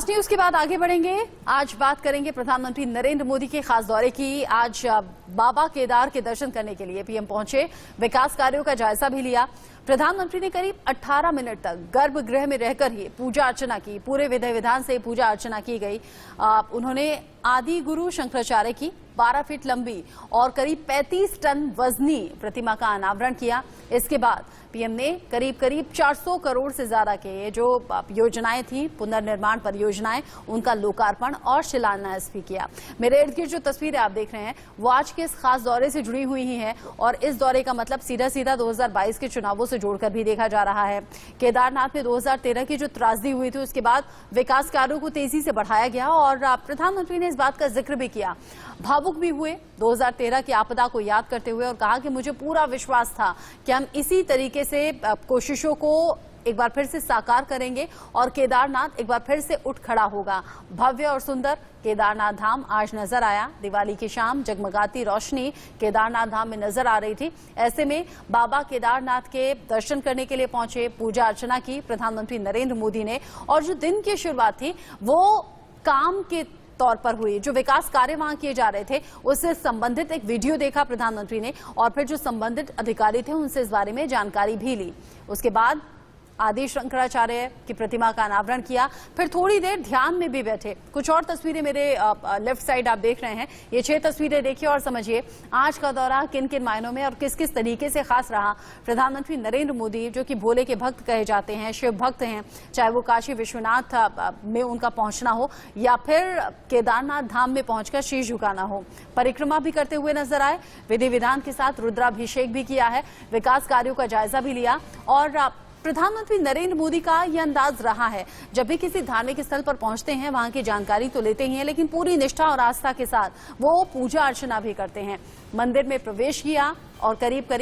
Fast news के बाद आगे बढ़ेंगे। आज बात करेंगे प्रधानमंत्री नरेंद्र मोदी के खास दौरे की। आज बाबा केदार के दर्शन करने के लिए पीएम पहुंचे, विकास कार्यों का जायजा भी लिया। प्रधानमंत्री ने करीब 18 मिनट तक गर्भगृह में रहकर ही पूजा अर्चना की। पूरे विधि विधान से पूजा अर्चना की गई। उन्होंने आदि गुरु शंकराचार्य की 12 फीट लंबी और करीब 35 टन वजनी प्रतिमा का अनावरण किया। इसके बाद पीएम ने करीब 400 करोड़ से ज्यादा के जो योजनाएं थी, पुनर्निर्माण परियोजनाएं, उनका लोकार्पण और शिलान्यास भी किया। मेरे इर्द गिर्द जो तस्वीरें आप देख रहे हैं वो आज के इस खास दौरे से जुड़ी हुई ही हैं और इस दौरे का मतलब सीधा 2022 के चुनावों से जोड़कर भी देखा जा रहा है। केदारनाथ में 2013 की जो त्रासदी हुई थी उसके बाद विकास कार्यों को तेजी से बढ़ाया गया और प्रधानमंत्री ने इस बात का जिक्र भी किया। भावुक भी हुए 2013 की आपदा को याद करते हुए और कहा कि मुझे पूरा विश्वास था कि हम इसी तरीके से कोशिशों को एक बार फिर से साकार करेंगे और केदारनाथ एक बार फिर से उठ खड़ा होगा। भव्य और सुंदर केदारनाथ धाम आज नजर आया। दिवाली की शाम जगमगाती रोशनी केदारनाथ धाम में नजर आ रही थी। ऐसे में बाबा केदारनाथ के दर्शन करने के लिए पहुंचे, पूजा अर्चना की प्रधानमंत्री नरेंद्र मोदी ने और जो दिन की शुरुआत थी वो काम के तौर पर हुई। जो विकास कार्य वहां किए जा रहे थे उससे संबंधित एक वीडियो देखा प्रधानमंत्री ने और फिर जो संबंधित अधिकारी थे उनसे इस बारे में जानकारी भी ली। उसके बाद आदि शंकराचार्य की प्रतिमा का अनावरण किया। फिर थोड़ी देर ध्यान में भी बैठे। कुछ और तस्वीरें मेरे लेफ्ट साइड आप देख रहे हैं। ये 6 तस्वीरें देखिए और समझिए आज का दौरा किन किन मायनों में और किस किस तरीके से खास रहा। प्रधानमंत्री नरेंद्र मोदी जो कि भोले के भक्त कहे जाते हैं, शिव भक्त हैं, चाहे वो काशी विश्वनाथ में उनका पहुंचना हो या फिर केदारनाथ धाम में पहुंचकर शीश झुकाना हो, परिक्रमा भी करते हुए नजर आए। विधि विधान के साथ रुद्राभिषेक भी किया है, विकास कार्यों का जायजा भी लिया। और प्रधानमंत्री नरेंद्र मोदी का यह अंदाज रहा है, जब भी किसी धार्मिक स्थल पर पहुंचते हैं वहां की जानकारी तो लेते ही हैं, लेकिन पूरी निष्ठा और आस्था के साथ वो पूजा अर्चना भी करते हैं। मंदिर में प्रवेश किया और करीब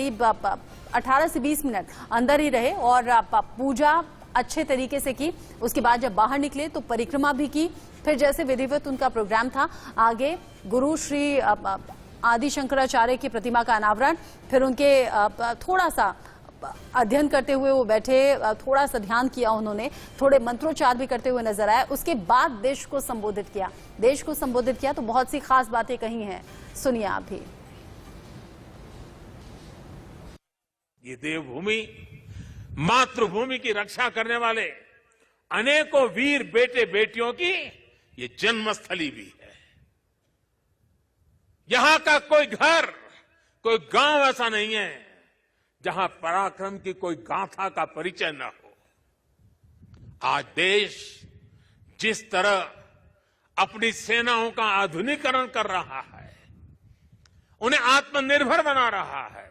18 से 20 मिनट अंदर ही रहे और पूजा अच्छे तरीके से की। उसके बाद जब बाहर निकले तो परिक्रमा भी की। फिर जैसे विधिवत उनका प्रोग्राम था, आगे गुरु श्री आदि शंकराचार्य की प्रतिमा का अनावरण, फिर उनके थोड़ा सा अध्ययन करते हुए वो बैठे, थोड़ा सा ध्यान किया उन्होंने, थोड़े मंत्रोच्चार भी करते हुए नजर आए। उसके बाद देश को संबोधित किया तो बहुत सी खास बातें कही हैं, सुनिए आप भी। ये देवभूमि, मातृभूमि की रक्षा करने वाले अनेकों वीर बेटे बेटियों की ये जन्मस्थली भी है। यहां का कोई घर, कोई गांव ऐसा नहीं है जहां पराक्रम की कोई गाथा का परिचय न हो। आज देश जिस तरह अपनी सेनाओं का आधुनिकीकरण कर रहा है, उन्हें आत्मनिर्भर बना रहा है,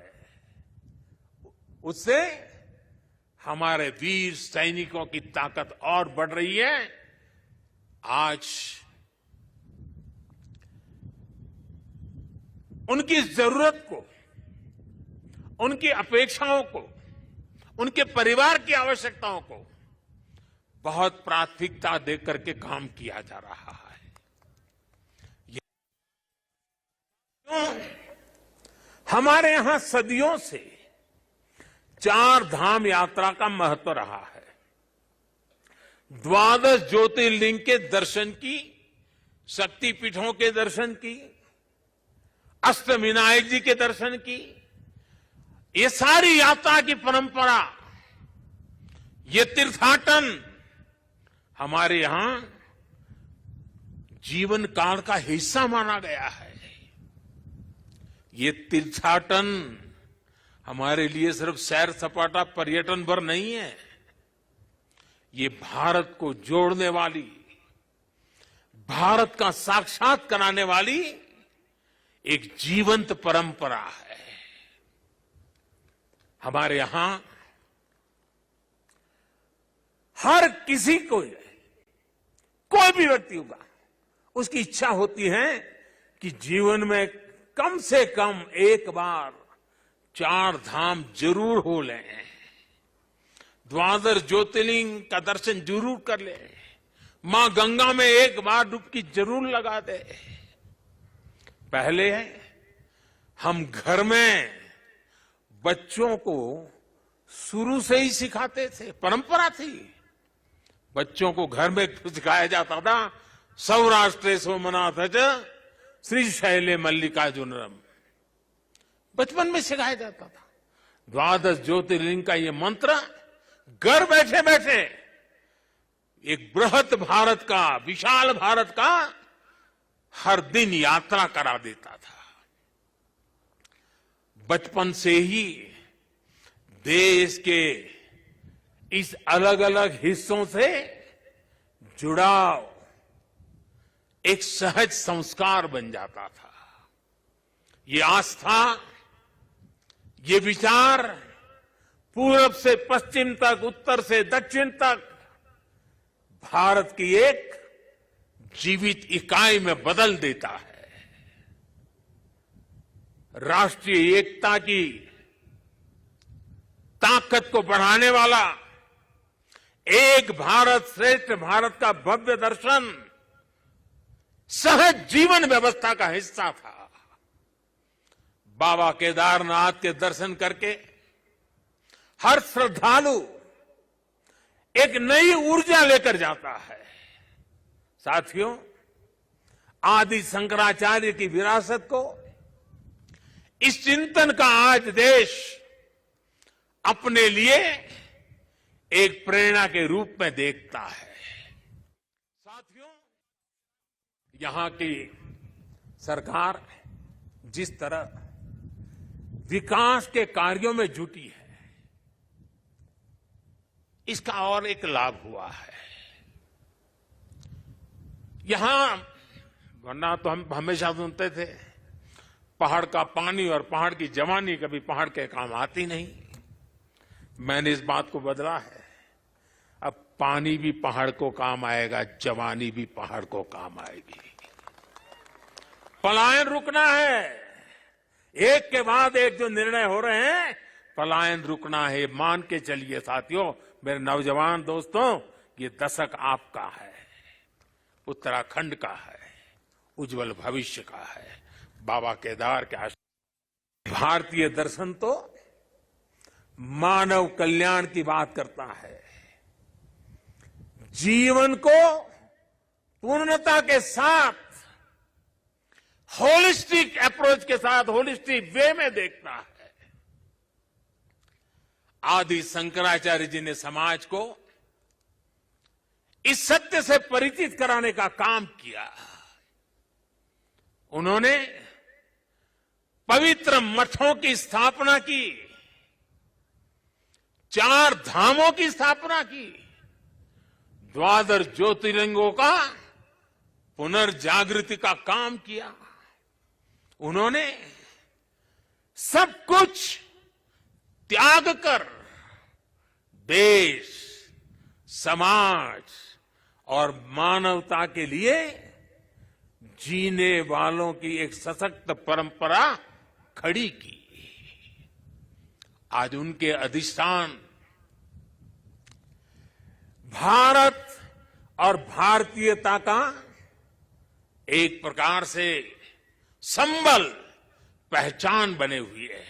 उससे हमारे वीर सैनिकों की ताकत और बढ़ रही है। आज उनकी जरूरत को, उनकी अपेक्षाओं को, उनके परिवार की आवश्यकताओं को बहुत प्राथमिकता देकर के काम किया जा रहा है। हमारे यहां सदियों से 4 धाम यात्रा का महत्व रहा है। 12 ज्योतिर्लिंग के दर्शन की, शक्तिपीठों के दर्शन की, अष्टविनायक जी के दर्शन की, ये सारी यात्रा की परंपरा, ये तीर्थाटन हमारे यहां जीवन काल का हिस्सा माना गया है। ये तीर्थाटन हमारे लिए सिर्फ सैर सपाटा पर्यटन भर नहीं है, ये भारत को जोड़ने वाली, भारत का साक्षात कराने वाली एक जीवंत परंपरा है। हमारे यहां हर किसी को, कोई भी व्यक्ति होगा, उसकी इच्छा होती है कि जीवन में कम से कम एक बार 4 धाम जरूर हो लें, 12 ज्योतिर्लिंग का दर्शन जरूर कर ले, मां गंगा में एक बार डुबकी जरूर लगा दे। पहले हम घर में बच्चों को शुरू से ही सिखाते थे, परंपरा थी। बच्चों को घर में सिखाया जाता था, सौराष्ट्रे सोमनाथ च श्रीशैले मल्लिकार्जुनम, बचपन में सिखाया जाता था। द्वादश ज्योतिर्लिंग का ये मंत्र घर बैठे बैठे एक बृहत भारत का, विशाल भारत का हर दिन यात्रा करा देता था। बचपन से ही देश के इस अलग अलग हिस्सों से जुड़ाव एक सहज संस्कार बन जाता था। ये आस्था, ये विचार पूरब से पश्चिम तक, उत्तर से दक्षिण तक भारत की एक जीवित इकाई में बदल देता है। राष्ट्रीय एकता की ताकत को बढ़ाने वाला एक भारत श्रेष्ठ भारत का भव्य दर्शन सहज जीवन व्यवस्था का हिस्सा था। बाबा केदारनाथ के दर्शन करके हर श्रद्धालु एक नई ऊर्जा लेकर जाता है। साथियों, आदि शंकराचार्य की विरासत को, इस चिंतन का आज देश अपने लिए एक प्रेरणा के रूप में देखता है। साथियों, यहां की सरकार जिस तरह विकास के कार्यों में जुटी है, इसका और एक लाभ हुआ है। यहां, वरना तो हम हमेशा सुनते थे पहाड़ का पानी और पहाड़ की जवानी कभी पहाड़ के काम आती नहीं। मैंने इस बात को बदला है। अब पानी भी पहाड़ को काम आएगा, जवानी भी पहाड़ को काम आएगी। पलायन रुकना है। एक के बाद एक जो निर्णय हो रहे हैं, पलायन रुकना है। मान के चलिए साथियों, मेरे नौजवान दोस्तों, ये दशक आपका है, उत्तराखंड का है, उज्जवल भविष्य का है। बाबा केदार के आशीर्वाद। भारतीय दर्शन तो मानव कल्याण की बात करता है। जीवन को पूर्णता के साथ, होलिस्टिक अप्रोच के साथ, होलिस्टिक वे में देखता है। आदि शंकराचार्य जी ने समाज को इस सत्य से परिचित कराने का काम किया। उन्होंने पवित्र मठों की स्थापना की, 4 धामों की स्थापना की, द्वादश ज्योतिर्लिंगों का पुनर्जागृति का काम किया। उन्होंने सब कुछ त्याग कर देश, समाज और मानवता के लिए जीने वालों की एक सशक्त परंपरा खड़ी की। आज उनके अधिष्ठान भारत और भारतीयता का एक प्रकार से संबल, पहचान बने हुए है।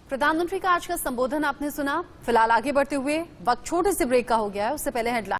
प्रधानमंत्री का आज का संबोधन आपने सुना। फिलहाल आगे बढ़ते हुए वक्त छोटे से ब्रेक का हो गया है, उससे पहले हेडलाइन।